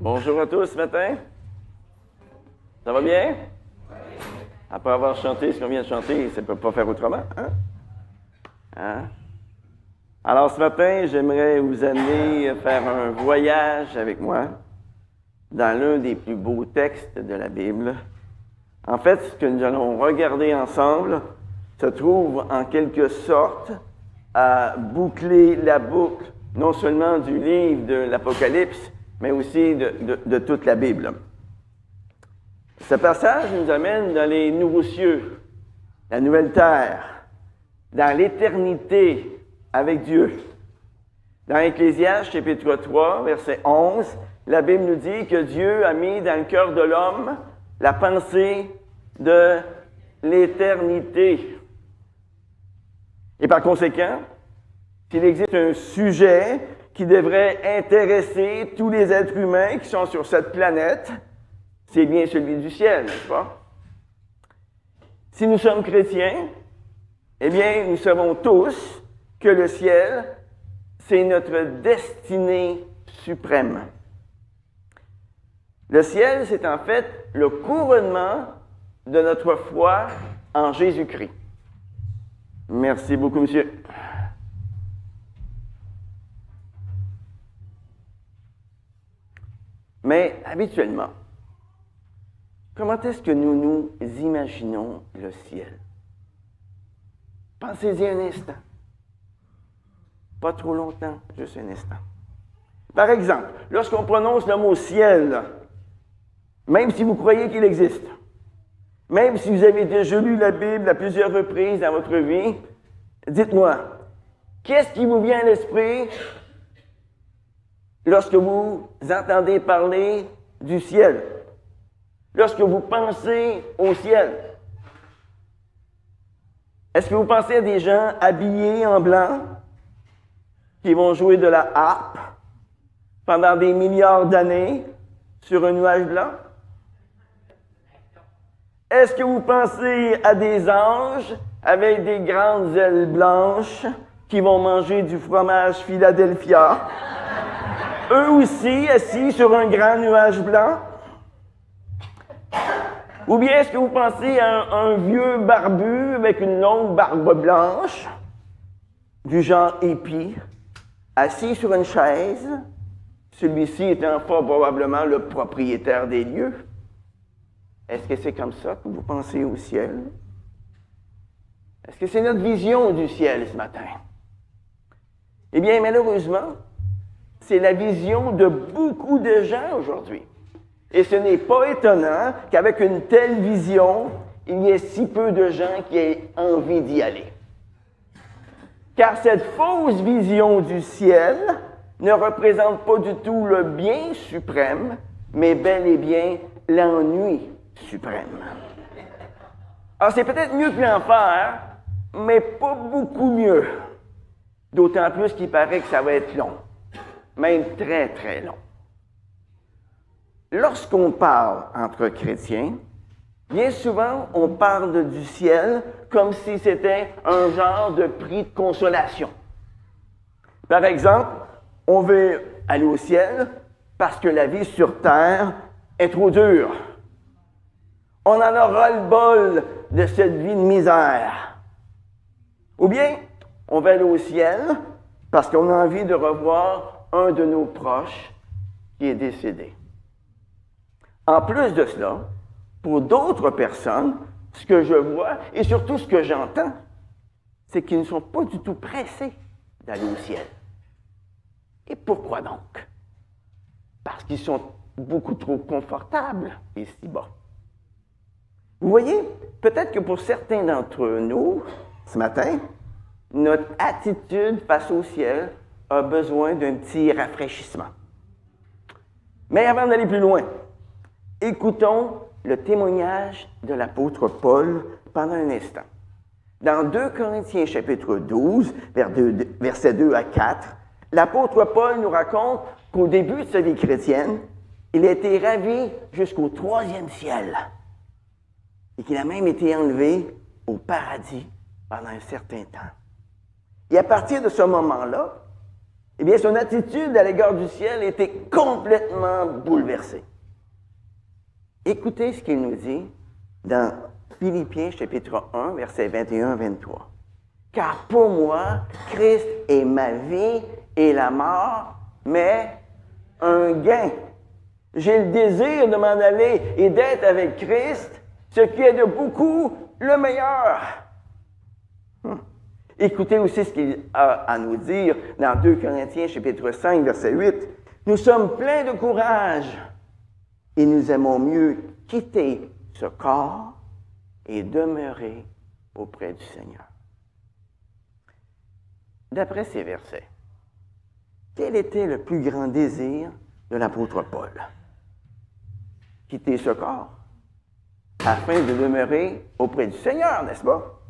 Bonjour à tous ce matin. Ça va bien? Après avoir chanté ce qu'on vient de chanter, ça ne peut pas faire autrement, hein? Hein? Alors ce matin, j'aimerais vous amener faire un voyage avec moi dans l'un des plus beaux textes de la Bible. En fait, ce que nous allons regarder ensemble se trouve en quelque sorte à boucler la boucle, non seulement du livre de l'Apocalypse, mais aussi de toute la Bible. Ce passage nous amène dans les nouveaux cieux, la nouvelle terre, dans l'éternité avec Dieu. Dans Ecclésiaste, chapitre 3, verset 11, la Bible nous dit que Dieu a mis dans le cœur de l'homme la pensée de l'éternité. Et par conséquent, s'il existe un sujet qui devrait intéresser tous les êtres humains qui sont sur cette planète, c'est bien celui du ciel, n'est-ce pas? Si nous sommes chrétiens, eh bien, nous savons tous que le ciel, c'est notre destinée suprême. Le ciel, c'est en fait le couronnement de notre foi en Jésus-Christ. Merci beaucoup, monsieur. Mais habituellement, comment est-ce que nous nous imaginons le ciel? Pensez-y un instant. Pas trop longtemps, juste un instant. Par exemple, lorsqu'on prononce le mot ciel, même si vous croyez qu'il existe, même si vous avez déjà lu la Bible à plusieurs reprises dans votre vie, dites-moi, qu'est-ce qui vous vient à l'esprit lorsque vous entendez parler du ciel? Lorsque vous pensez au ciel? Est-ce que vous pensez à des gens habillés en blanc qui vont jouer de la harpe pendant des milliards d'années sur un nuage blanc? Est-ce que vous pensez à des anges avec des grandes ailes blanches qui vont manger du fromage Philadelphia, eux aussi assis sur un grand nuage blanc? Ou bien est-ce que vous pensez à un vieux barbu avec une longue barbe blanche, du genre hippie, assis sur une chaise, celui-ci étant fort probablement le propriétaire des lieux? Est-ce que c'est comme ça que vous pensez au ciel? Est-ce que c'est notre vision du ciel ce matin? Eh bien, malheureusement, c'est la vision de beaucoup de gens aujourd'hui. Et ce n'est pas étonnant qu'avec une telle vision, il y ait si peu de gens qui aient envie d'y aller. Car cette fausse vision du ciel ne représente pas du tout le bien suprême, mais bel et bien l'ennui suprême. Alors, c'est peut-être mieux que l'enfer, mais pas beaucoup mieux. D'autant plus qu'il paraît que ça va être long, même très, très long. Lorsqu'on parle entre chrétiens, bien souvent, on parle du ciel comme si c'était un genre de prix de consolation. Par exemple, on veut aller au ciel parce que la vie sur terre est trop dure. On en a ras-le-bol de cette vie de misère. Ou bien, on veut aller au ciel parce qu'on a envie de revoir un de nos proches qui est décédé. En plus de cela, pour d'autres personnes, ce que je vois et surtout ce que j'entends, c'est qu'ils ne sont pas du tout pressés d'aller au ciel. Et pourquoi donc? Parce qu'ils sont beaucoup trop confortables ici-bas. Vous voyez, peut-être que pour certains d'entre nous, ce matin, notre attitude face au ciel a besoin d'un petit rafraîchissement. Mais avant d'aller plus loin, écoutons le témoignage de l'apôtre Paul pendant un instant. Dans 2 Corinthiens chapitre 12, versets 2 à 4, l'apôtre Paul nous raconte qu'au début de sa vie chrétienne, il a été ravi jusqu'au 3e ciel et qu'il a même été enlevé au paradis pendant un certain temps. Et à partir de ce moment-là, eh bien, son attitude à l'égard du ciel était complètement bouleversée. Écoutez ce qu'il nous dit dans Philippiens chapitre 1, versets 21-23. « Car pour moi, Christ est ma vie et la mort, mais un gain. J'ai le désir de m'en aller et d'être avec Christ, ce qui est de beaucoup le meilleur. » Écoutez aussi ce qu'il a à nous dire dans 2 Corinthiens chapitre 5, verset 8. « Nous sommes pleins de courage et nous aimons mieux quitter ce corps et demeurer auprès du Seigneur. » D'après ces versets, quel était le plus grand désir de l'apôtre Paul? Quitter ce corps afin de demeurer auprès du Seigneur, n'est-ce pas?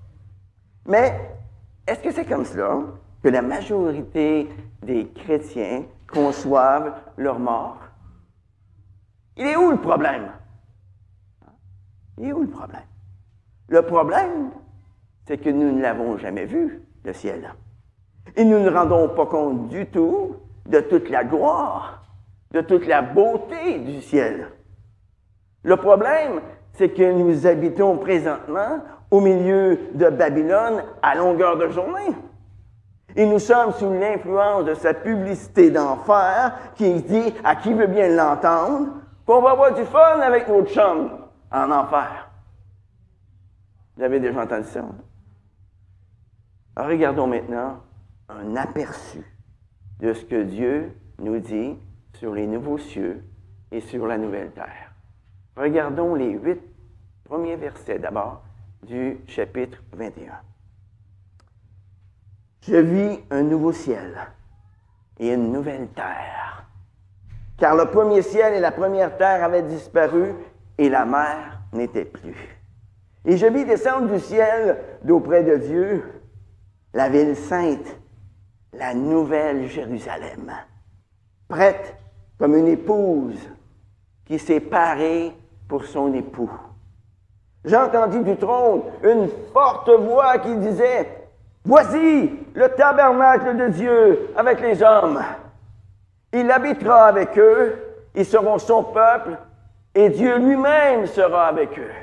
Mais est-ce que c'est comme cela que la majorité des chrétiens conçoivent leur mort? Il est où le problème? Il est où le problème? Le problème, c'est que nous ne l'avons jamais vu, le ciel. Et nous ne nous rendons pas compte du tout de toute la gloire, de toute la beauté du ciel. Le problème, c'est que nous habitons présentement au milieu de Babylone à longueur de journée. Et nous sommes sous l'influence de sa publicité d'enfer qui dit à qui veut bien l'entendre qu'on va avoir du fun avec notre chum en enfer. Vous avez déjà entendu ça? Alors, regardons maintenant un aperçu de ce que Dieu nous dit sur les nouveaux cieux et sur la nouvelle terre. Regardons les 8 premiers versets d'abord du chapitre 21. « Je vis un nouveau ciel et une nouvelle terre, car le premier ciel et la première terre avaient disparu et la mer n'était plus. Et je vis descendre du ciel d'auprès de Dieu la ville sainte, la nouvelle Jérusalem, prête comme une épouse qui s'est parée pour son époux. J'entendis du trône une forte voix qui disait, « Voici le tabernacle de Dieu avec les hommes. Il habitera avec eux, ils seront son peuple, et Dieu lui-même sera avec eux.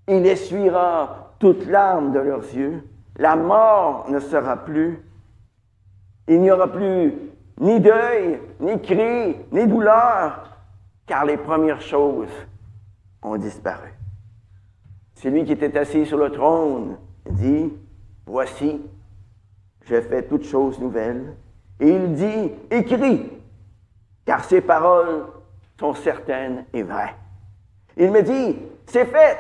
Il essuiera toute larme de leurs yeux, la mort ne sera plus. Il n'y aura plus ni deuil, ni cri, ni douleur, car les premières choses ont disparu. » Celui qui était assis sur le trône dit, « Voici, je fais toutes choses nouvelles. » Et il dit, « Écris, car ces paroles sont certaines et vraies. » Il me dit, « C'est fait,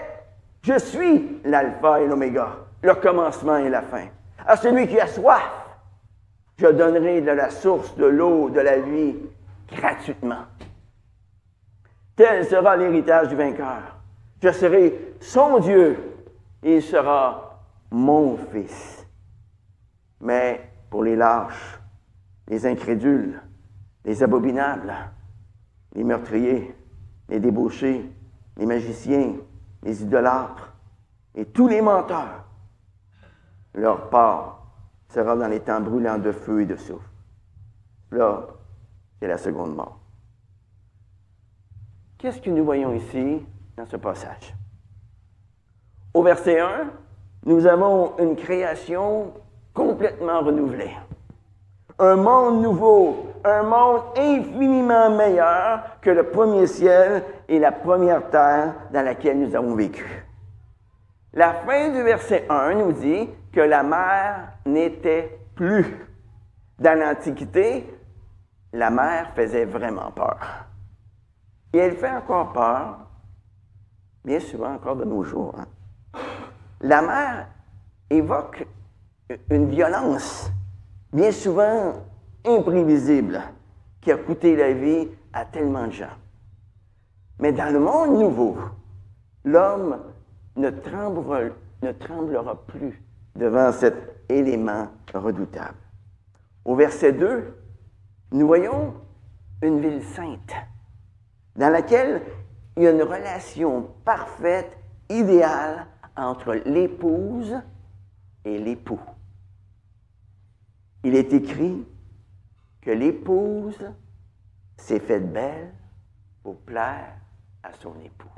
je suis l'alpha et l'oméga, le commencement et la fin. À celui qui a soif, je donnerai de la source de l'eau de la vie gratuitement. Tel sera l'héritage du vainqueur. Je serai son Dieu et il sera mon fils. Mais pour les lâches, les incrédules, les abominables, les meurtriers, les débauchés, les magiciens, les idolâtres et tous les menteurs, leur part sera dans les temps brûlants de feu et de souffle. Là, c'est la seconde mort. Qu'est-ce que nous voyons ici dans ce passage? Au verset 1, nous avons une création complètement renouvelée. Un monde nouveau, un monde infiniment meilleur que le premier ciel et la première terre dans laquelle nous avons vécu. La fin du verset 1 nous dit que la mer n'était plus. Dans l'Antiquité, la mer faisait vraiment peur. Et elle fait encore peur, bien souvent encore de nos jours. La mer évoque une violence, bien souvent imprévisible, qui a coûté la vie à tellement de gens. Mais dans le monde nouveau, l'homme ne tremblera plus devant cet élément redoutable. Au verset 2, nous voyons une ville sainte, dans laquelle il y a une relation parfaite, idéale, entre l'épouse et l'époux. Il est écrit, que l'épouse s'est faite belle pour plaire à son époux.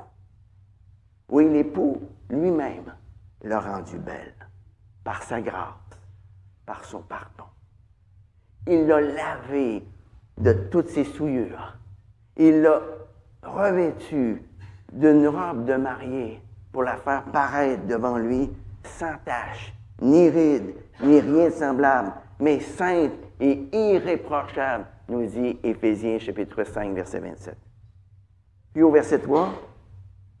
Oui, l'époux lui-même l'a rendue belle par sa grâce, par son pardon. Il l'a lavée de toutes ses souillures. Il l'a revêtue d'une robe de mariée pour la faire paraître devant lui sans tache, ni ride, ni rien de semblable, mais sainte et irréprochable, nous dit Éphésiens chapitre 5, verset 27. Puis au verset 3,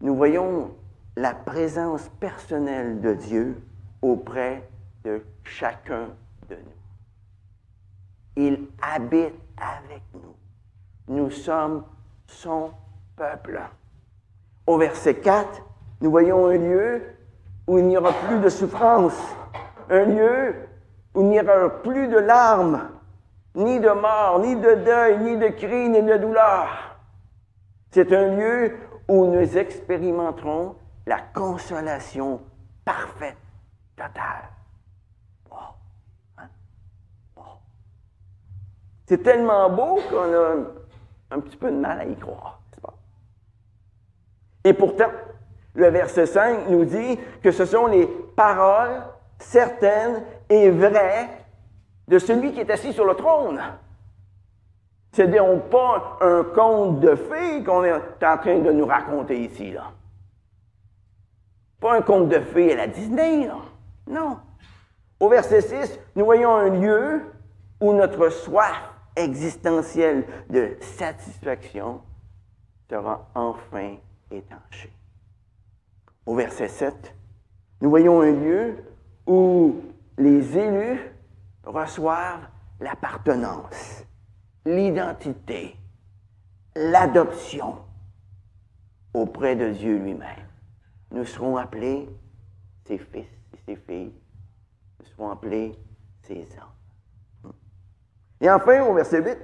nous voyons la présence personnelle de Dieu auprès de chacun de nous. Il habite avec nous. Nous sommes son peuple. Au verset 4, nous voyons un lieu où il n'y aura plus de souffrance, un lieu où il n'y aura plus de larmes, ni de mort, ni de deuil, ni de cris, ni de douleur. C'est un lieu où nous expérimenterons la consolation parfaite, totale. Wow. Hein? Wow. C'est tellement beau qu'on a un petit peu de mal à y croire, n'est-ce pas? Et pourtant, le verset 5 nous dit que ce sont les paroles certaines et vraies de celui qui est assis sur le trône. Ce n'est donc pas un conte de fées qu'on est en train de nous raconter ici, là. Pas un conte de fées à la Disney, là. Non. Au verset 6, nous voyons un lieu où notre soif existentielle de satisfaction sera enfin étanchée. Au verset 7, nous voyons un lieu où les élus reçoivent l'appartenance, l'identité, l'adoption auprès de Dieu lui-même. Nous serons appelés ses fils et ses filles. Nous serons appelés ses enfants. Et enfin, au verset 8,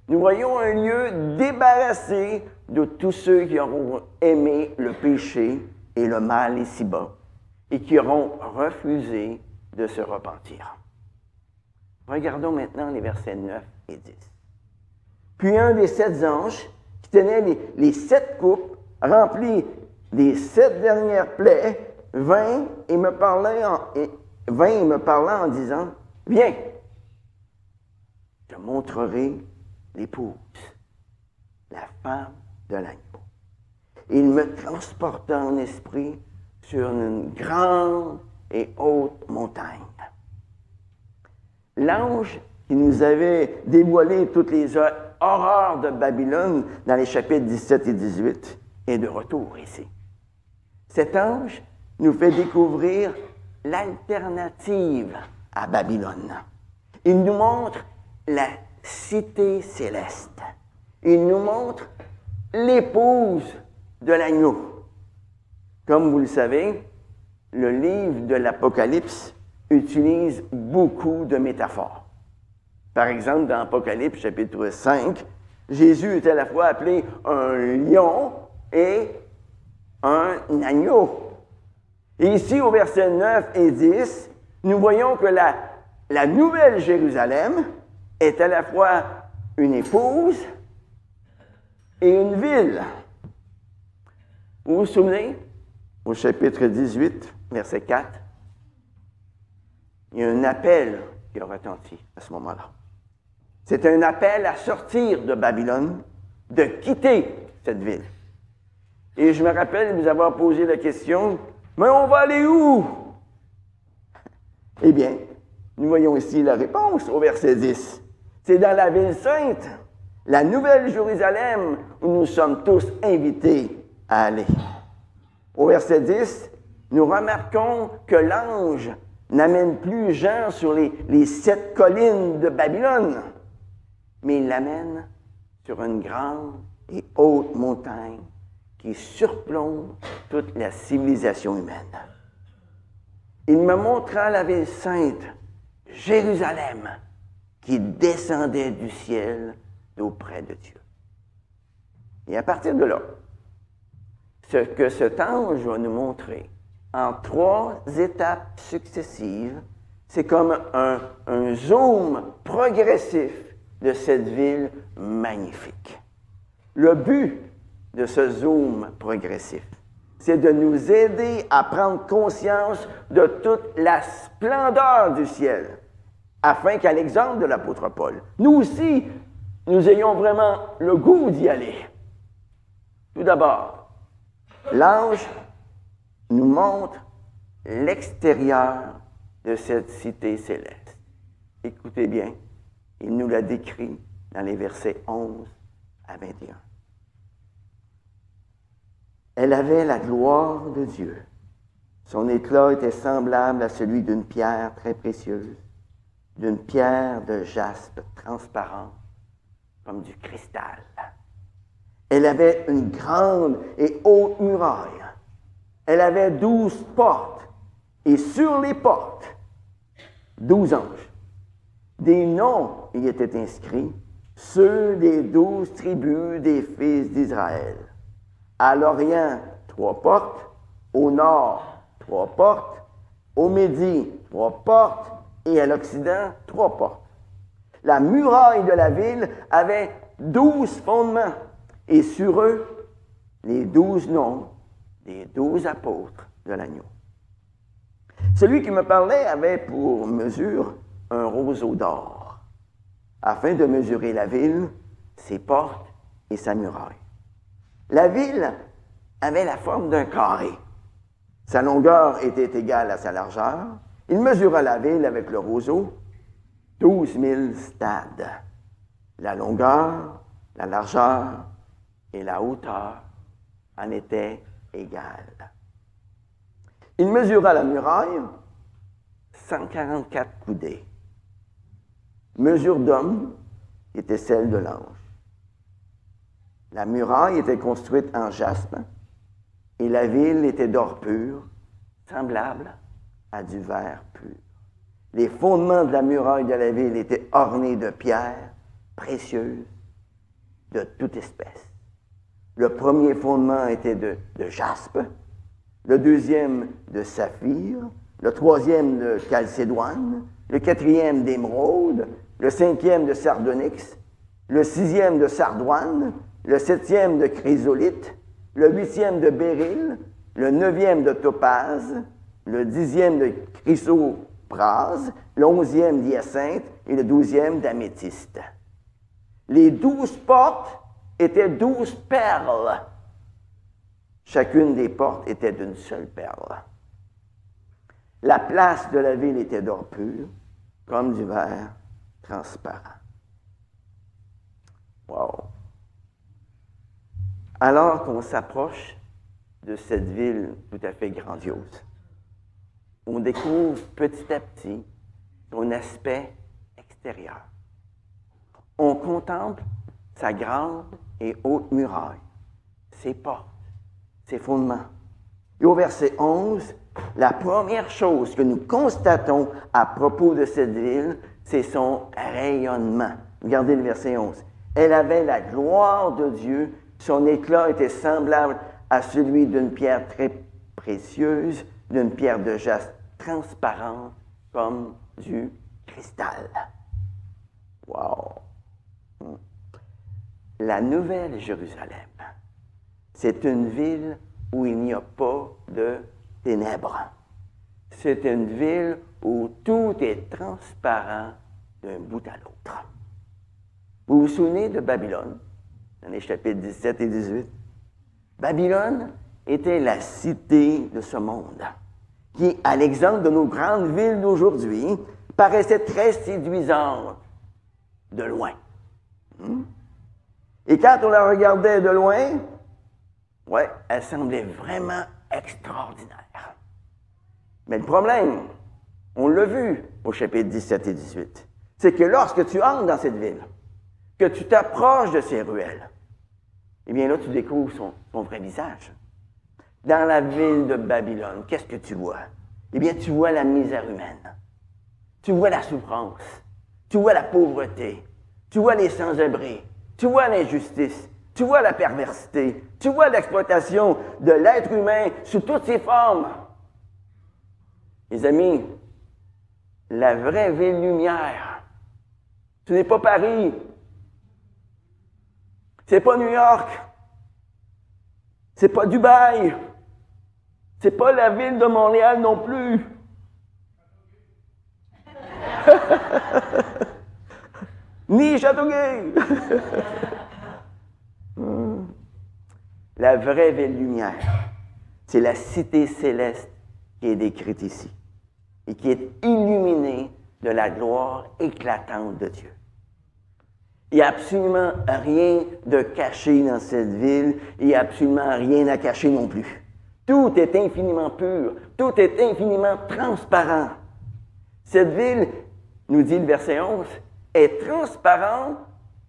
nous voyons un lieu débarrassé de tous ceux qui auront aimé le péché et le mal ici-bas et qui auront refusé de se repentir. Regardons maintenant les versets 9 et 10. Puis un des 7 anges qui tenait les 7 coupes remplies des 7 dernières plaies vint et me parla en disant, « Viens, je te montrerai l'épouse, la femme de l'agneau. » Il me transporta en esprit sur une grande et haute montagne. L'ange qui nous avait dévoilé toutes les horreurs de Babylone dans les chapitres 17 et 18 est de retour ici. Cet ange nous fait découvrir l'alternative à Babylone. Il nous montre la cité céleste. Il nous montre l'épouse de l'agneau. Comme vous le savez, le livre de l'Apocalypse utilise beaucoup de métaphores. Par exemple, dans Apocalypse, chapitre 5, Jésus est à la fois appelé un lion et un agneau. Et ici, au verset 9 et 10, nous voyons que la nouvelle Jérusalem est à la fois une épouse et une ville. Vous vous souvenez, au chapitre 18, verset 4, il y a un appel qui a retenti à ce moment-là. C'est un appel à sortir de Babylone, de quitter cette ville. Et je me rappelle vous avoir posé la question, mais on va aller où? Eh bien, nous voyons ici la réponse au verset 10. C'est dans la ville sainte, la nouvelle Jérusalem, où nous sommes tous invités à aller. Au verset 10, nous remarquons que l'ange n'amène plus Jean sur les 7 collines de Babylone, mais il l'amène sur une grande et haute montagne qui surplombe toute la civilisation humaine. Il me montra la ville sainte, Jérusalem, qui descendait du ciel d'auprès de Dieu. Et à partir de là, ce que cet ange va nous montrer en 3 étapes successives, c'est comme un zoom progressif de cette ville magnifique. Le but de ce zoom progressif, c'est de nous aider à prendre conscience de toute la splendeur du ciel, afin qu'à l'exemple de l'apôtre Paul, nous aussi, nous ayons vraiment le goût d'y aller. Tout d'abord, l'ange nous montre l'extérieur de cette cité céleste. Écoutez bien, il nous l'a décrit dans les versets 11 à 21. Elle avait la gloire de Dieu. Son éclat était semblable à celui d'une pierre très précieuse, d'une pierre de jaspe transparente, comme du cristal. Elle avait une grande et haute muraille. Elle avait 12 portes, et sur les portes, 12 anges. Des noms y étaient inscrits, ceux des 12 tribus des fils d'Israël. À l'Orient, 3 portes, au Nord, 3 portes, au Midi, 3 portes, et à l'Occident, 3 portes. La muraille de la ville avait 12 fondements, et sur eux, les 12 noms des 12 apôtres de l'agneau. Celui qui me parlait avait pour mesure un roseau d'or, afin de mesurer la ville, ses portes et sa muraille. La ville avait la forme d'un carré. Sa longueur était égale à sa largeur. Il mesura la ville avec le roseau, 12 000 stades. La longueur, la largeur et la hauteur en étaient égales. Il mesura la muraille, 144 coudées. Mesure d'homme était celle de l'ange. La muraille était construite en jaspe et la ville était d'or pur, semblable à du verre pur. Les fondements de la muraille de la ville étaient ornés de pierres précieuses de toute espèce. Le premier fondement était de jaspe, le deuxième de saphir, le troisième de chalcédoine, le quatrième d'émeraude, le cinquième de sardonyx, le sixième de sardoine, le septième de chrysolite, le huitième de béryl, le neuvième de topaze, le 10e de chrysoprase, le 11e d'hyacinthe et le 12e d'améthyste. Les 12 portes étaient 12 perles. Chacune des portes était d'une seule perle. La place de la ville était d'or pur, comme du verre transparent. Wow! Alors qu'on s'approche de cette ville tout à fait grandiose, on découvre petit à petit son aspect extérieur. On contemple sa grande et haute muraille, ses portes, ses fondements. Et au verset 11, la première chose que nous constatons à propos de cette ville, c'est son rayonnement. Regardez le verset 11. Elle avait la gloire de Dieu, son éclat était semblable à celui d'une pierre très précieuse, d'une pierre de jaspe transparente comme du cristal. Wow! La Nouvelle Jérusalem, c'est une ville où il n'y a pas de ténèbres. C'est une ville où tout est transparent d'un bout à l'autre. Vous vous souvenez de Babylone, dans les chapitres 17 et 18? Babylone était la cité de ce monde, qui, à l'exemple de nos grandes villes d'aujourd'hui, paraissait très séduisante de loin. Et quand on la regardait de loin, ouais, elle semblait vraiment extraordinaire. Mais le problème, on l'a vu au chapitre 17 et 18, c'est que lorsque tu entres dans cette ville, que tu t'approches de ces ruelles, eh bien là, tu découvres son vrai visage. Dans la ville de Babylone, qu'est-ce que tu vois? Eh bien, tu vois la misère humaine. Tu vois la souffrance. Tu vois la pauvreté. Tu vois les sans-abri. Tu vois l'injustice. Tu vois la perversité. Tu vois l'exploitation de l'être humain sous toutes ses formes. Les amis, la vraie ville lumière, ce n'est pas Paris, C'est pas New York. C'est pas Dubaï. C'est pas la ville de Montréal non plus. Ni Châteauguay. La vraie ville lumière, c'est la cité céleste qui est décrite ici et qui est illuminée de la gloire éclatante de Dieu. Il n'y a absolument rien de caché dans cette ville, il n'y a absolument rien à cacher non plus. Tout est infiniment pur, tout est infiniment transparent. Cette ville, nous dit le verset 11, est transparente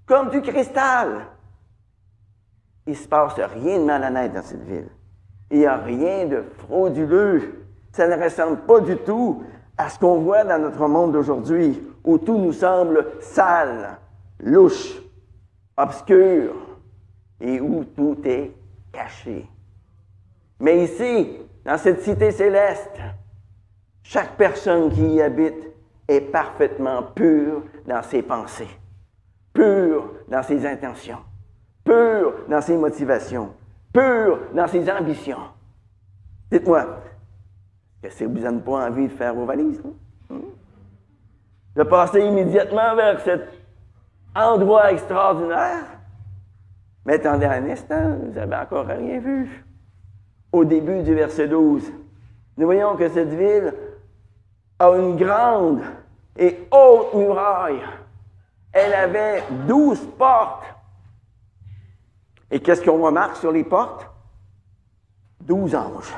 comme du cristal. Il ne se passe rien de malhonnête dans cette ville. Il n'y a rien de frauduleux. Ça ne ressemble pas du tout à ce qu'on voit dans notre monde d'aujourd'hui, où tout nous semble sale, louche, obscur, et où tout est caché. Mais ici, dans cette cité céleste, chaque personne qui y habite est parfaitement pure dans ses pensées, pure dans ses intentions, pure dans ses motivations, pure dans ses ambitions. Dites-moi, est-ce que ça ne vous donne pas envie de faire vos valises? De passer immédiatement vers cet endroit extraordinaire? Mais attendez un instant, vous n'avez encore rien vu. Au début du verset 12, nous voyons que cette ville a une grande et haute muraille. Elle avait 12 portes. Et qu'est-ce qu'on remarque sur les portes? 12 anges.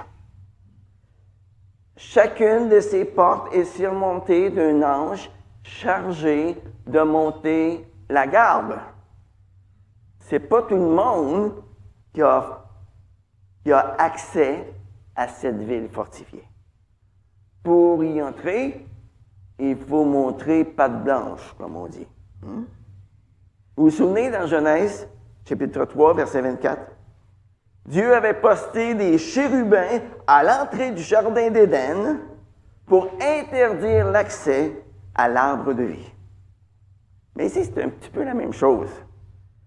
Chacune de ces portes est surmontée d'un ange chargé de monter la garde. C'est pas tout le monde qui a accès à cette ville fortifiée. Pour y entrer, il faut montrer patte blanche, comme on dit. Vous vous souvenez dans Genèse, chapitre 3, verset 24? Dieu avait posté des chérubins à l'entrée du jardin d'Éden pour interdire l'accès à l'arbre de vie. Mais ici, c'est un petit peu la même chose.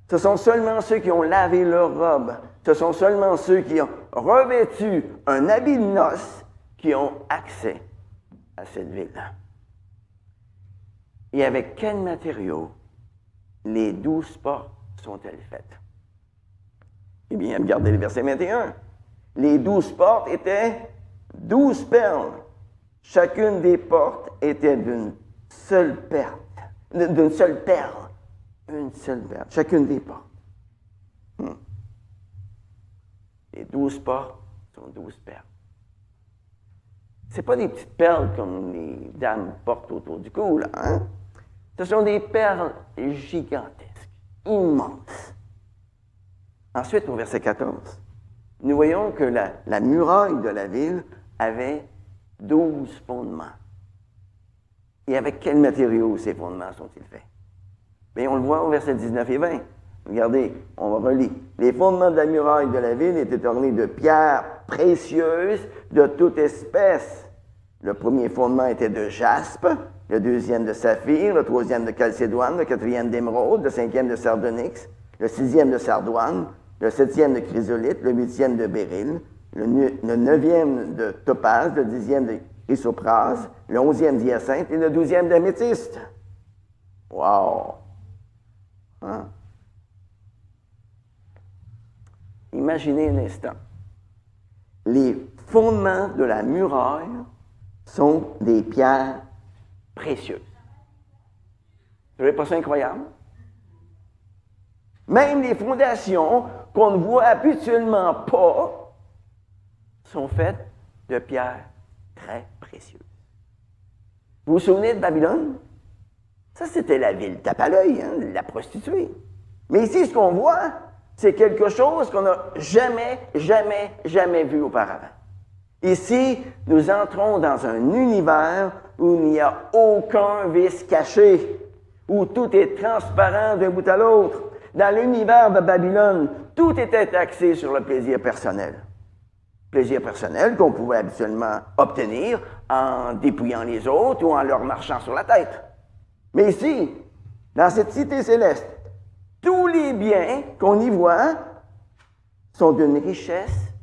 Ce sont seulement ceux qui ont lavé leur robe, ce sont seulement ceux qui ont revêtu un habit de noces qui ont accès à cette ville. Et avec quels matériaux les 12 portes sont-elles faites? Eh bien, regardez le verset 21. Les 12 portes étaient 12 perles. Chacune des portes était d'une seule perle. D'une seule perle. Une seule perle. Chacune des portes. Les 12 portes sont 12 perles. Ce pas des petites perles comme les dames portent autour du cou, là, hein? Ce sont des perles gigantesques, immenses. Ensuite, au verset 14, nous voyons que la muraille de la ville avait 12 fondements. Et avec quels matériaux ces fondements sont-ils faits? Bien, on le voit au verset 19 et 20. Regardez, on relit. Les fondements de la muraille de la ville étaient ornés de pierres précieuses de toute espèce. Le premier fondement était de jaspe, le deuxième de saphir, le troisième de chalcédoine, le quatrième d'émeraude, le cinquième de sardonyx, le sixième de sardoine, le septième de chrysolite, le huitième de béryl, le neuvième de topaze, le dixième de chrysoprase, le 11e d'hyacinthe et le 12e d'améthyste. Wow! Hein? Imaginez un instant. Les fondements de la muraille sont des pierres précieuses. Vous trouvez pas ça incroyable? Même les fondations qu'on ne voit habituellement pas sont faites de pierres très précieuses. Vous vous souvenez de Babylone? Ça, c'était la ville tape à l'œil, hein, la prostituée. Mais ici, ce qu'on voit, c'est quelque chose qu'on n'a jamais vu auparavant. Ici, nous entrons dans un univers où il n'y a aucun vice caché, où tout est transparent d'un bout à l'autre. Dans l'univers de Babylone, tout était axé sur le plaisir personnel. Plaisir personnel qu'on pouvait habituellement obtenir en dépouillant les autres ou en leur marchant sur la tête. Mais ici, dans cette cité céleste, tous les biens qu'on y voit sont d'une richesse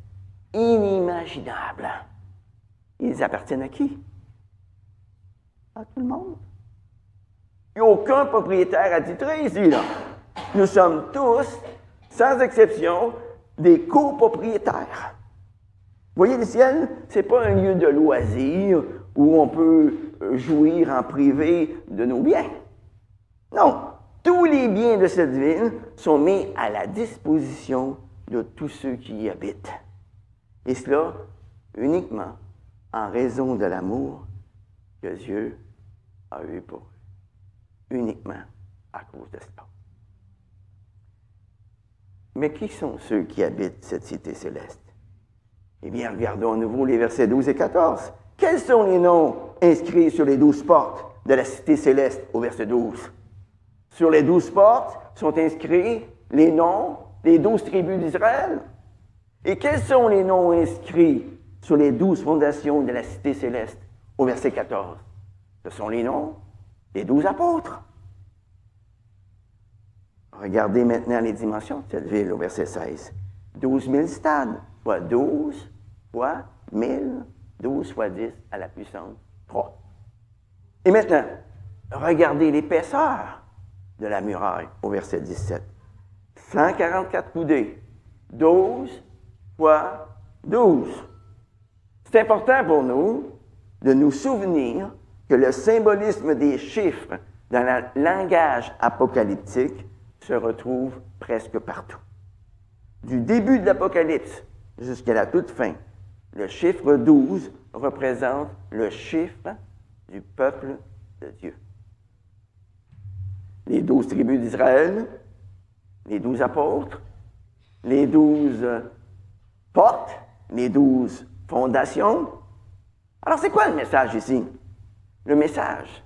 inimaginable. Ils appartiennent à qui? À tout le monde. Il n'y a aucun propriétaire attitré ici, là. Nous sommes tous, sans exception, des copropriétaires. Vous voyez, le ciel, ce n'est pas un lieu de loisir où on peut jouir en privé de nos biens. Non, tous les biens de cette ville sont mis à la disposition de tous ceux qui y habitent. Et cela uniquement en raison de l'amour que Dieu a eu pour eux. Uniquement à cause de cela. Mais qui sont ceux qui habitent cette cité céleste? Eh bien, regardons à nouveau les versets 12 et 14. Quels sont les noms inscrits sur les 12 portes de la cité céleste au verset 12? Sur les 12 portes sont inscrits les noms des 12 tribus d'Israël. Et quels sont les noms inscrits sur les 12 fondations de la cité céleste au verset 14? Ce sont les noms des 12 apôtres. Regardez maintenant les dimensions de cette ville au verset 16. 12 000 stades, soit 12 fois 1000, 12 fois 10 à la puissance 3. Et maintenant, regardez l'épaisseur de la muraille au verset 17. 144 coudées, 12 fois 12. C'est important pour nous de nous souvenir que le symbolisme des chiffres dans le langage apocalyptique se retrouve presque partout. Du début de l'Apocalypse jusqu'à la toute fin, le chiffre 12 représente le chiffre du peuple de Dieu. Les 12 tribus d'Israël, les 12 apôtres, les 12 portes, les 12 fondations. Alors, c'est quoi le message ici? Le message,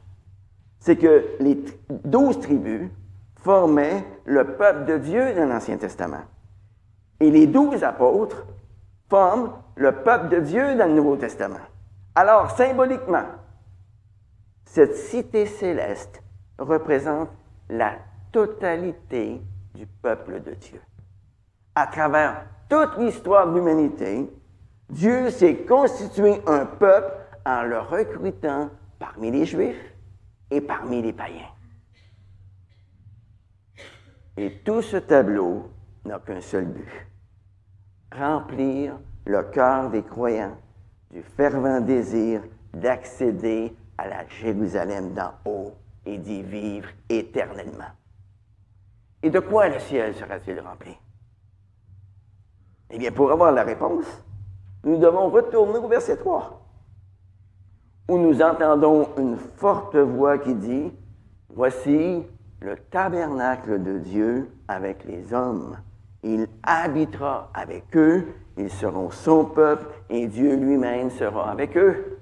c'est que les 12 tribus formaient le peuple de Dieu dans l'Ancien Testament. Et les 12 apôtres forment le peuple de Dieu dans le Nouveau Testament. Alors, symboliquement, cette cité céleste représente la totalité du peuple de Dieu. À travers toute l'histoire de l'humanité, Dieu s'est constitué un peuple en le recrutant parmi les Juifs et parmi les païens. Et tout ce tableau n'a qu'un seul but: remplir le cœur des croyants du fervent désir d'accéder à la Jérusalem d'en haut et d'y vivre éternellement. Et de quoi le ciel sera-t-il rempli? Eh bien, pour avoir la réponse, nous devons retourner au verset 3, où nous entendons une forte voix qui dit: « Voici le tabernacle de Dieu avec les hommes. Il habitera avec eux, ils seront son peuple, et Dieu lui-même sera avec eux. »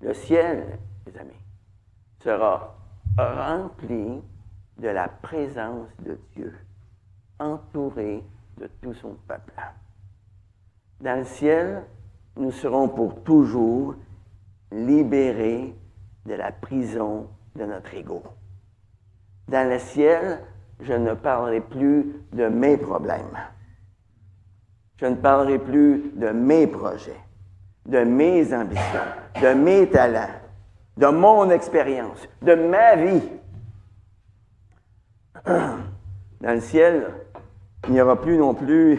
Le ciel, les amis, sera rempli de la présence de Dieu, entouré de tout son peuple. Dans le ciel, nous serons pour toujours libérés de la prison de notre ego. Dans le ciel, je ne parlerai plus de mes problèmes. Je ne parlerai plus de mes projets, de mes ambitions, de mes talents, de mon expérience, de ma vie. Dans le ciel, il n'y aura plus non plus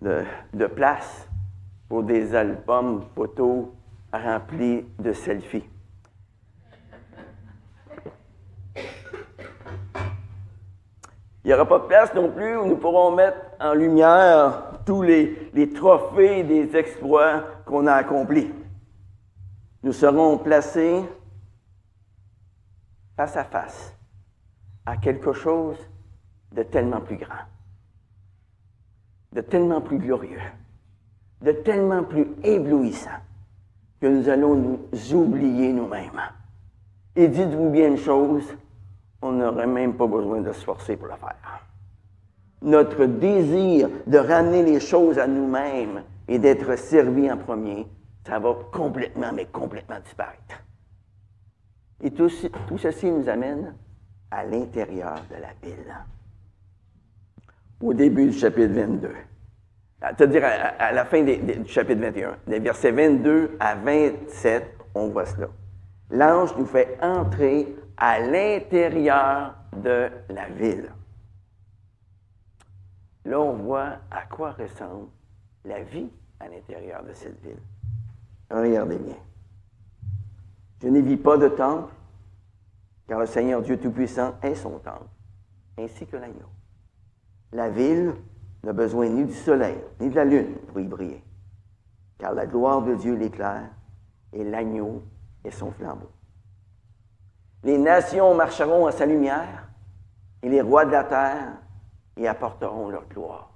de place pour des albums photos remplis de selfies. Il n'y aura pas de place non plus où nous pourrons mettre en lumière tous les trophées des exploits qu'on a accomplis. Nous serons placés face à face à quelque chose de tellement plus grand, de tellement plus glorieux, de tellement plus éblouissant que nous allons nous oublier nous-mêmes. Et dites-vous bien une chose, on n'aurait même pas besoin de se forcer pour le faire. Notre désir de ramener les choses à nous-mêmes et d'être servis en premier, ça va complètement, mais complètement disparaître. Et tout ceci nous amène à l'intérieur de la ville. Au début du chapitre 22. C'est-à-dire à la fin du chapitre 21. Des versets 22 à 27, on voit cela. L'ange nous fait entrer à l'intérieur de la ville. Là, on voit à quoi ressemble la vie à l'intérieur de cette ville. Regardez bien. Je n'y vis pas de temple, car le Seigneur Dieu Tout-Puissant est son temple, ainsi que l'agneau. La ville n'a besoin ni du soleil, ni de la lune pour y briller, car la gloire de Dieu l'éclaire, et l'agneau est son flambeau. Les nations marcheront à sa lumière, et les rois de la terre y apporteront leur gloire.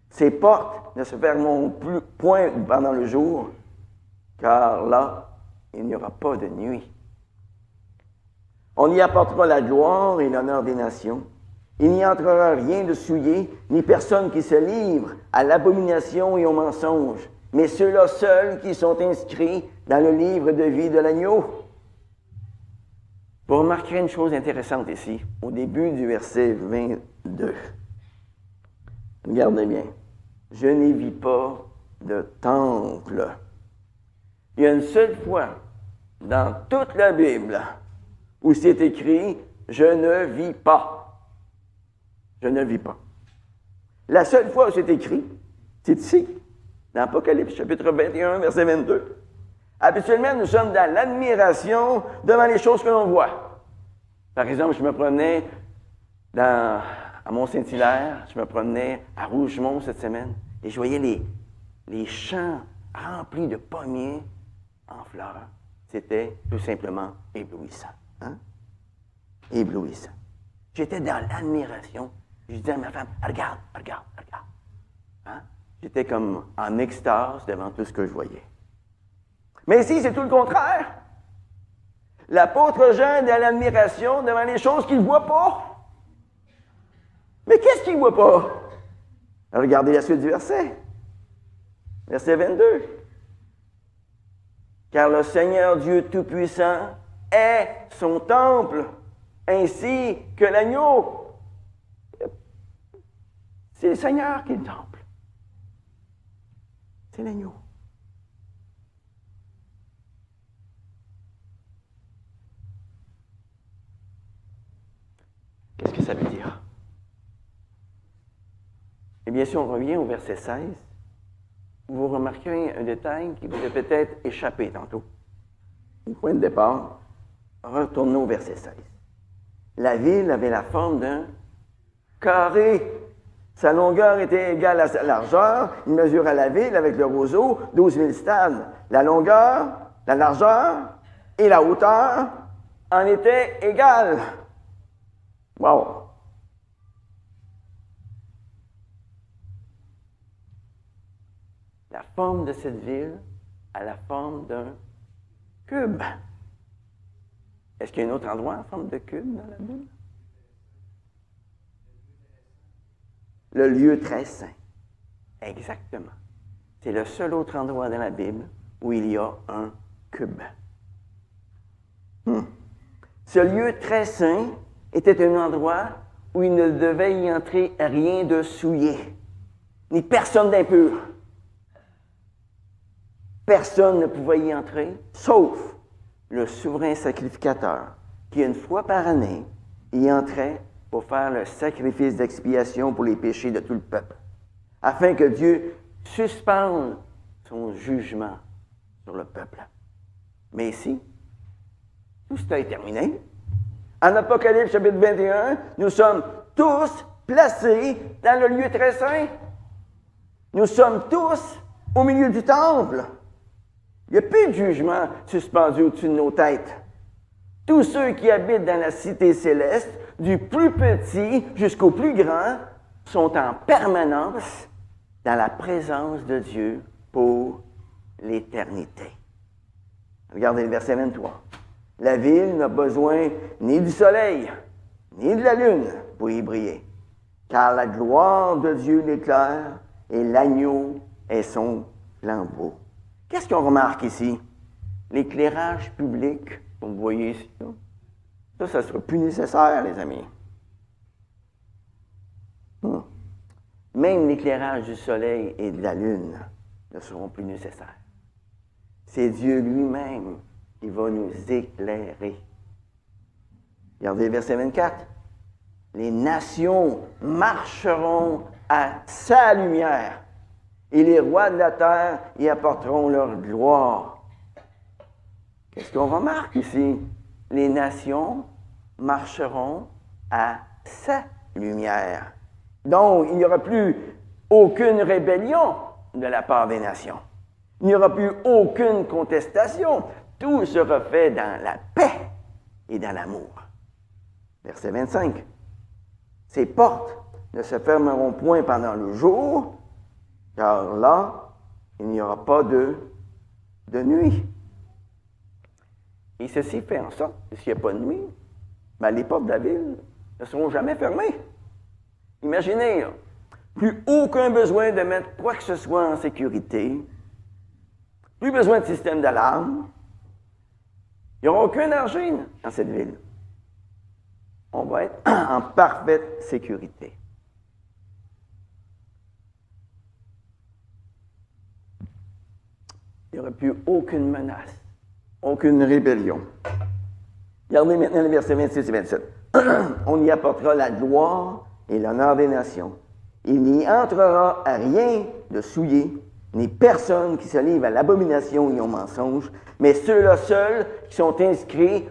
Ses portes ne se fermeront point pendant le jour, car là, il n'y aura pas de nuit. On y apportera la gloire et l'honneur des nations. Il n'y entrera rien de souillé, ni personne qui se livre à l'abomination et au mensonge, mais ceux-là seuls qui sont inscrits dans le livre de vie de l'agneau. Vous remarquerez une chose intéressante ici, au début du verset 22. Regardez bien. Je n'y vis pas de temple. Il y a une seule fois dans toute la Bible où c'est écrit « Je ne vis pas ». Je ne vis pas. La seule fois où c'est écrit, c'est ici, dans Apocalypse, chapitre 21, verset 22. Habituellement, nous sommes dans l'admiration devant les choses que l'on voit. Par exemple, je me promenais à Mont-Saint-Hilaire, je me promenais à Rougemont cette semaine, et je voyais les champs remplis de pommiers en fleurs. C'était tout simplement éblouissant. Hein? Éblouissant. J'étais dans l'admiration. Je disais à ma femme, regarde, regarde, regarde. Hein? J'étais comme en extase devant tout ce que je voyais. Mais ici, c'est tout le contraire. L'apôtre Jean est dans l'admiration devant les choses qu'il ne voit pas. Mais qu'est-ce qu'il ne voit pas? Regardez la suite du verset. Verset 22. Car le Seigneur Dieu Tout-Puissant est son temple, ainsi que l'agneau. C'est le Seigneur qui est le temple. C'est l'agneau. Qu'est-ce que ça veut dire? Eh bien, si on revient au verset 16, vous remarquerez un détail qui vous a peut-être échappé tantôt. Au point de départ, retournons au verset 16. La ville avait la forme d'un carré. Sa longueur était égale à sa largeur. Il mesurait la ville avec le roseau 12 000 stades. La longueur, la largeur et la hauteur en étaient égales. Wow! La forme de cette ville a la forme d'un cube. Est-ce qu'il y a un autre endroit en forme de cube dans la Bible? Le lieu très saint. Exactement. C'est le seul autre endroit dans la Bible où il y a un cube. Ce lieu très saint était un endroit où il ne devait y entrer rien de souillé, ni personne d'impur. Personne ne pouvait y entrer, sauf le souverain sacrificateur, qui, une fois par année, y entrait pour faire le sacrifice d'expiation pour les péchés de tout le peuple, afin que Dieu suspende son jugement sur le peuple. Mais ici, tout cela est terminé. En Apocalypse chapitre 21, nous sommes tous placés dans le lieu très saint. Nous sommes tous au milieu du temple. Il n'y a plus de jugement suspendu au-dessus de nos têtes. Tous ceux qui habitent dans la cité céleste, du plus petit jusqu'au plus grand, sont en permanence dans la présence de Dieu pour l'éternité. Regardez le verset 23. La ville n'a besoin ni du soleil, ni de la lune pour y briller, car la gloire de Dieu l'éclaire et l'agneau est son flambeau. Qu'est-ce qu'on remarque ici? L'éclairage public, comme vous voyez ici, là, Ça ne sera plus nécessaire, les amis. Même l'éclairage du soleil et de la lune ne seront plus nécessaires. C'est Dieu lui-même qui va nous éclairer. Regardez le verset 24. Les nations marcheront à sa lumière et les rois de la terre y apporteront leur gloire. Qu'est-ce qu'on remarque ici? Les nations marcheront à sa lumière. Donc, il n'y aura plus aucune rébellion de la part des nations. Il n'y aura plus aucune contestation. Tout sera fait dans la paix et dans l'amour. Verset 25. Ces portes ne se fermeront point pendant le jour, car là, il n'y aura pas de nuit. Et ceci fait en sorte que s'il n'y a pas de nuit, les portes de la ville ne seront jamais fermées. Imaginez, là, plus aucun besoin de mettre quoi que ce soit en sécurité, plus besoin de système d'alarme, il n'y aura aucun danger dans cette ville. On va être en parfaite sécurité. Il n'y aura plus aucune menace, aucune rébellion. Regardez maintenant les versets 26 et 27. On y apportera la gloire et l'honneur des nations. Il n'y entrera à rien de souillé, ni personne qui se livre à l'abomination et au mensonge, mais ceux-là seuls qui sont inscrits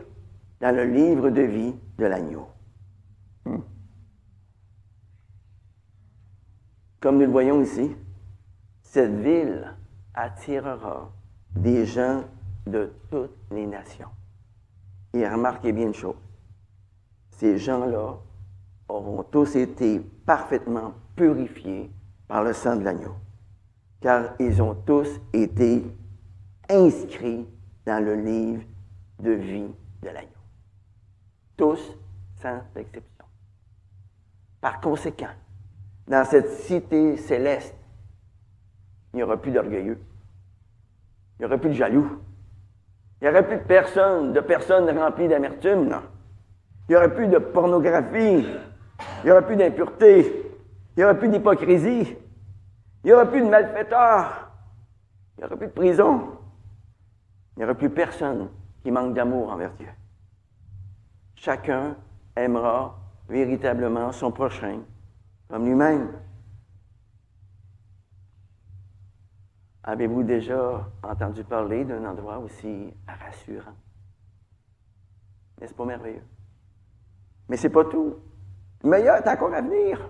dans le livre de vie de l'agneau. Comme nous le voyons ici, cette ville attirera des gens de toutes les nations. Et remarquez bien une chose, ces gens-là auront tous été parfaitement purifiés par le sang de l'agneau, car ils ont tous été inscrits dans le livre de vie de l'agneau. Tous, sans exception. Par conséquent, dans cette cité céleste, il n'y aura plus d'orgueilleux. Il n'y aura plus de jaloux. Il n'y aura plus de personnes remplies d'amertume. Non. Il n'y aura plus de pornographie. Il n'y aura plus d'impureté. Il n'y aura plus d'hypocrisie. Il n'y aura plus de malfaiteurs. Il n'y aura plus de prison. Il n'y aura plus personne qui manque d'amour envers Dieu. Chacun aimera véritablement son prochain comme lui-même. Avez-vous déjà entendu parler d'un endroit aussi rassurant? N'est-ce pas merveilleux? Mais c'est pas tout. Le meilleur est encore à venir.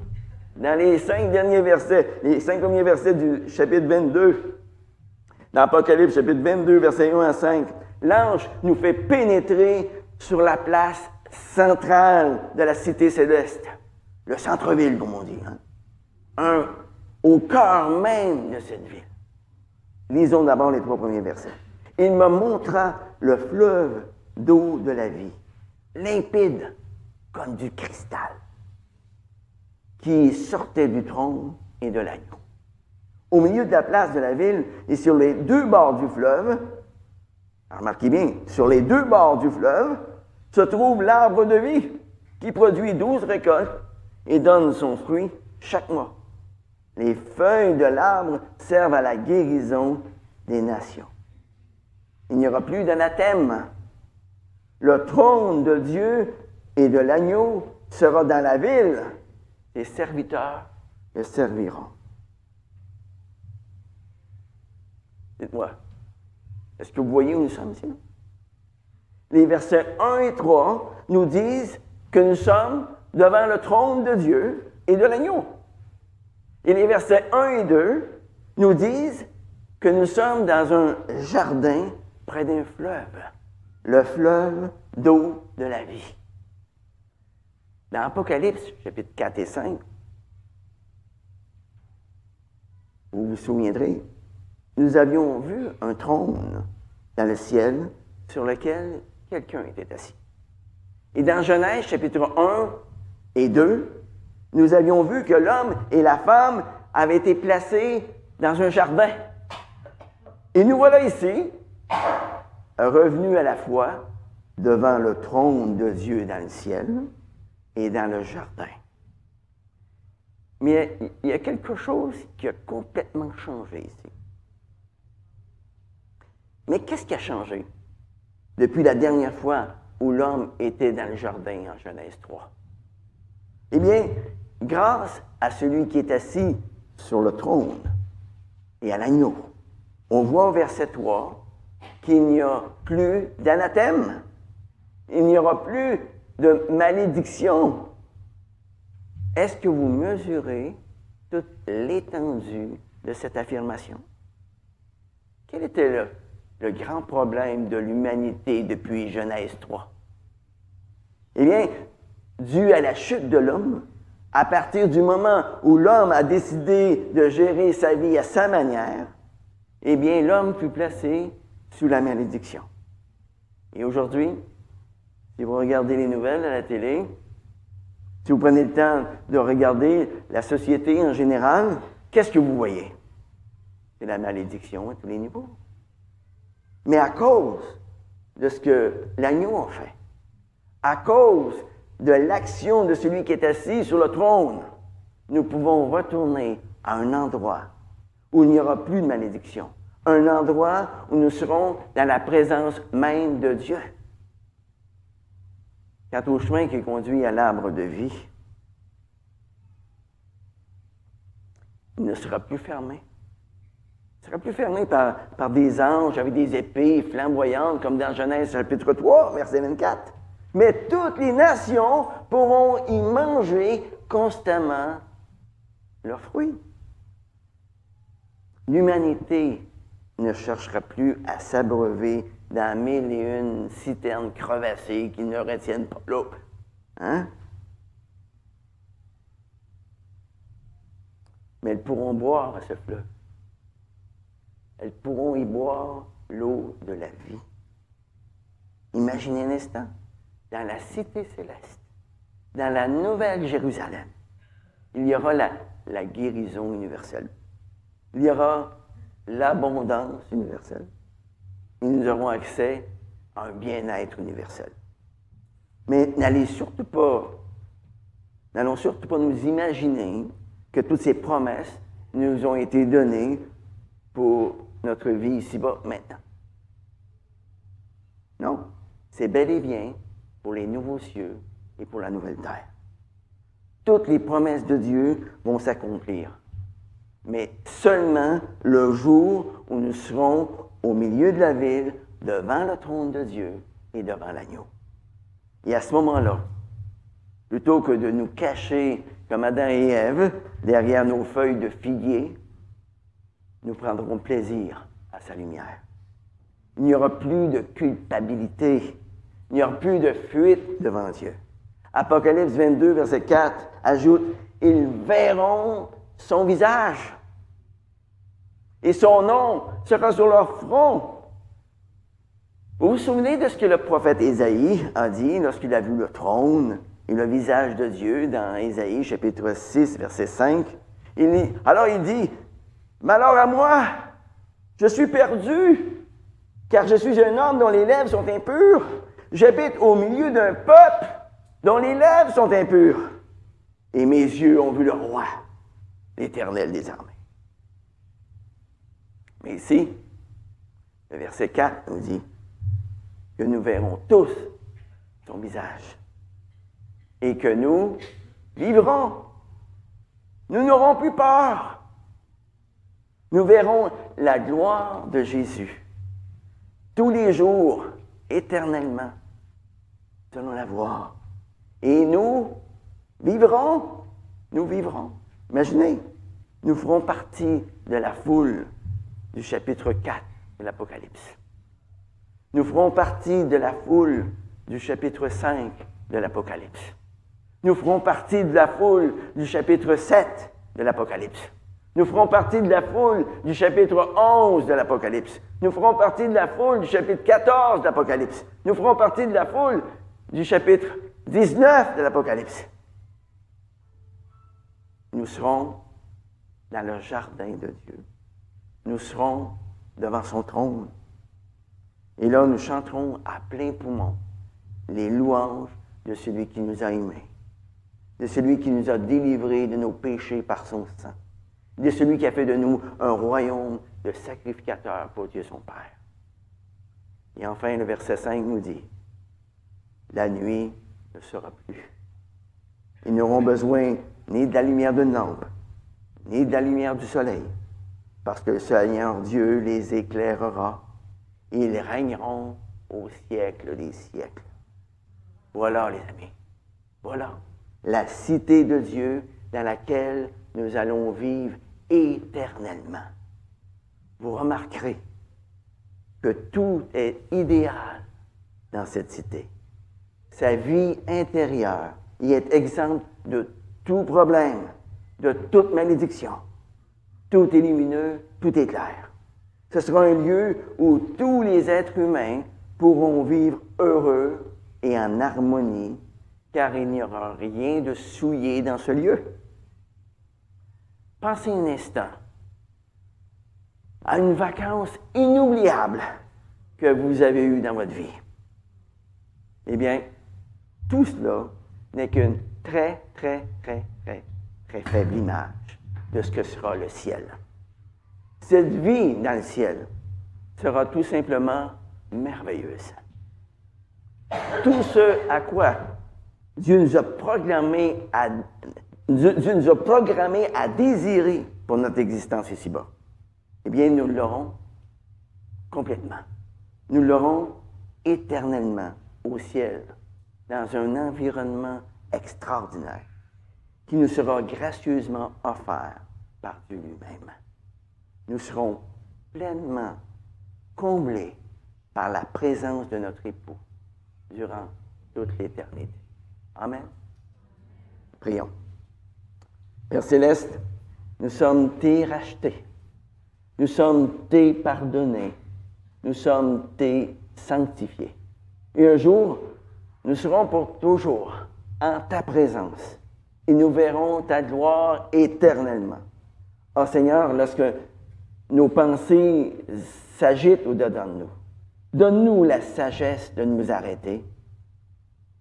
Dans les 5 derniers versets, les 5 premiers versets du chapitre 22, dans Apocalypse, chapitre 22, versets 1 à 5, l'ange nous fait pénétrer sur la place centrale de la cité céleste, le centre-ville, comme on dit, au cœur même de cette ville. Lisons d'abord les 3 premiers versets. Il me montra le fleuve d'eau de la vie, limpide comme du cristal, qui sortait du trône et de l'agneau. Au milieu de la place de la ville et sur les 2 bords du fleuve, remarquez bien, sur les 2 bords du fleuve, se trouve l'arbre de vie qui produit 12 récoltes et donne son fruit chaque mois. Les feuilles de l'arbre servent à la guérison des nations. Il n'y aura plus d'anathème. Le trône de Dieu et de l'agneau sera dans la ville. Les serviteurs le serviront. Dites-moi, est-ce que vous voyez où nous sommes ici? Les versets 1 et 3 nous disent que nous sommes devant le trône de Dieu et de l'agneau. Et les versets 1 et 2 nous disent que nous sommes dans un jardin près d'un fleuve, le fleuve d'eau de la vie. Dans Apocalypse, chapitres 4 et 5, vous vous souviendrez, nous avions vu un trône dans le ciel sur lequel quelqu'un était assis. Et dans Genèse, chapitre 1 et 2, nous avions vu que l'homme et la femme avaient été placés dans un jardin. Et nous voilà ici, revenus à la foi devant le trône de Dieu dans le ciel et dans le jardin. Mais il y a quelque chose qui a complètement changé ici. Mais qu'est-ce qui a changé depuis la dernière fois où l'homme était dans le jardin en Genèse 3? Eh bien, grâce à celui qui est assis sur le trône et à l'agneau, on voit au verset 3 qu'il n'y a plus d'anathème, il n'y aura plus de malédiction. Est-ce que vous mesurez toute l'étendue de cette affirmation? Quel était le grand problème de l'humanité depuis Genèse 3? Eh bien, dû à la chute de l'homme, à partir du moment où l'homme a décidé de gérer sa vie à sa manière, eh bien, l'homme fut placé sous la malédiction. Et aujourd'hui, si vous regardez les nouvelles à la télé, si vous prenez le temps de regarder la société en général, qu'est-ce que vous voyez? C'est la malédiction à tous les niveaux. Mais à cause de ce que l'agneau a fait, à cause de l'action de celui qui est assis sur le trône, nous pouvons retourner à un endroit où il n'y aura plus de malédiction, un endroit où nous serons dans la présence même de Dieu. Quant au chemin qui conduit à l'arbre de vie, il ne sera plus fermé. Il ne sera plus fermé par des anges avec des épées flamboyantes, comme dans Genèse chapitre 3, verset 24. Mais toutes les nations pourront y manger constamment leurs fruits. L'humanité ne cherchera plus à s'abreuver dans 1001 citernes crevassées qui ne retiennent pas l'eau. Hein? Mais elles pourront boire à ce fleuve. Elles pourront y boire l'eau de la vie. Imaginez un instant, dans la cité céleste, dans la nouvelle Jérusalem, il y aura la guérison universelle. Il y aura l'abondance universelle. Et nous aurons accès à un bien-être universel. Mais n'allons surtout pas nous imaginer que toutes ces promesses nous ont été données pour notre vie ici-bas maintenant. Non, c'est bel et bien pour les nouveaux cieux et pour la nouvelle terre. Toutes les promesses de Dieu vont s'accomplir, mais seulement le jour où nous serons au milieu de la ville, devant le trône de Dieu et devant l'agneau. Et à ce moment-là, plutôt que de nous cacher comme Adam et Ève derrière nos feuilles de figuier, nous prendrons plaisir à sa lumière. Il n'y aura plus de culpabilité. Il n'y aura plus de fuite devant Dieu. Apocalypse 22, verset 4, ajoute « Ils verront son visage et son nom sera sur leur front. » Vous vous souvenez de ce que le prophète Ésaïe a dit lorsqu'il a vu le trône et le visage de Dieu dans Ésaïe, chapitre 6, verset 5? Alors il dit « Malheur à moi, je suis perdu, car je suis un homme dont les lèvres sont impures. J'habite au milieu d'un peuple dont les lèvres sont impures. Et mes yeux ont vu le roi, l'Éternel des armées. » Mais ici, le verset 4 nous dit que nous verrons tous son visage et que nous vivrons. Nous n'aurons plus peur. Nous verrons la gloire de Jésus tous les jours, éternellement, selon la voir. Et nous vivrons. Imaginez, nous ferons partie de la foule du chapitre 4 de l'Apocalypse. Nous ferons partie de la foule du chapitre 5 de l'Apocalypse. Nous ferons partie de la foule du chapitre 7 de l'Apocalypse. Nous ferons partie de la foule du chapitre 11 de l'Apocalypse. Nous ferons partie de la foule du chapitre 14 de l'Apocalypse. Nous ferons partie de la foule du chapitre 19 de l'Apocalypse. Nous serons dans le jardin de Dieu. Nous serons devant son trône. Et là, nous chanterons à plein poumon les louanges de celui qui nous a aimés, de celui qui nous a délivrés de nos péchés par son sang, de celui qui a fait de nous un royaume de sacrificateurs pour Dieu son Père. Et enfin, le verset 5 nous dit, la nuit ne sera plus. Ils n'auront besoin ni de la lumière d'une lampe, ni de la lumière du soleil, parce que le Seigneur Dieu les éclairera et ils régneront au siècle des siècles. Voilà, les amis, voilà la cité de Dieu dans laquelle nous allons vivre éternellement. Vous remarquerez que tout est idéal dans cette cité. Sa vie intérieure y est exempte de tout problème, de toute malédiction. Tout est lumineux, tout est clair. Ce sera un lieu où tous les êtres humains pourront vivre heureux et en harmonie, car il n'y aura rien de souillé dans ce lieu. Pensez un instant à une vacance inoubliable que vous avez eue dans votre vie. Eh bien, tout cela n'est qu'une très faible image de ce que sera le ciel. Cette vie dans le ciel sera tout simplement merveilleuse. Tout ce à quoi Dieu nous a programmé à désirer pour notre existence ici-bas, eh bien, nous l'aurons complètement. Nous l'aurons éternellement au ciel, dans un environnement extraordinaire qui nous sera gracieusement offert par Dieu lui-même. Nous serons pleinement comblés par la présence de notre époux durant toute l'éternité. Amen. Prions. Père Céleste, nous sommes tes rachetés. Nous sommes tes pardonnés. Nous sommes tes sanctifiés. Et un jour, nous serons pour toujours en ta présence et nous verrons ta gloire éternellement. Oh Seigneur, lorsque nos pensées s'agitent au-dedans de nous, donne-nous la sagesse de nous arrêter.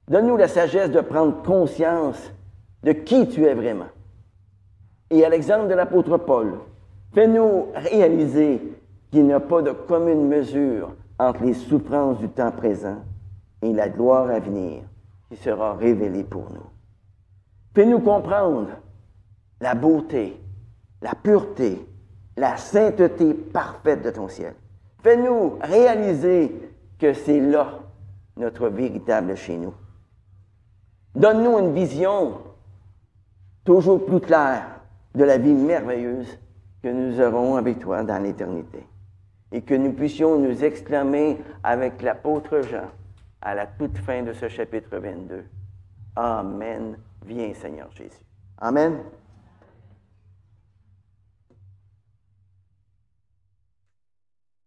Donne-nous la sagesse de prendre conscience de qui tu es vraiment. Et à l'exemple de l'apôtre Paul, fais-nous réaliser qu'il n'y a pas de commune mesure entre les souffrances du temps présent et la gloire à venir qui sera révélée pour nous. Fais-nous comprendre la beauté, la pureté, la sainteté parfaite de ton ciel. Fais-nous réaliser que c'est là notre véritable chez nous. Donne-nous une vision toujours plus claire de la vie merveilleuse que nous aurons avec toi dans l'éternité. Et que nous puissions nous exclamer avec l'apôtre Jean à la toute fin de ce chapitre 22. Amen. Viens, Seigneur Jésus. Amen.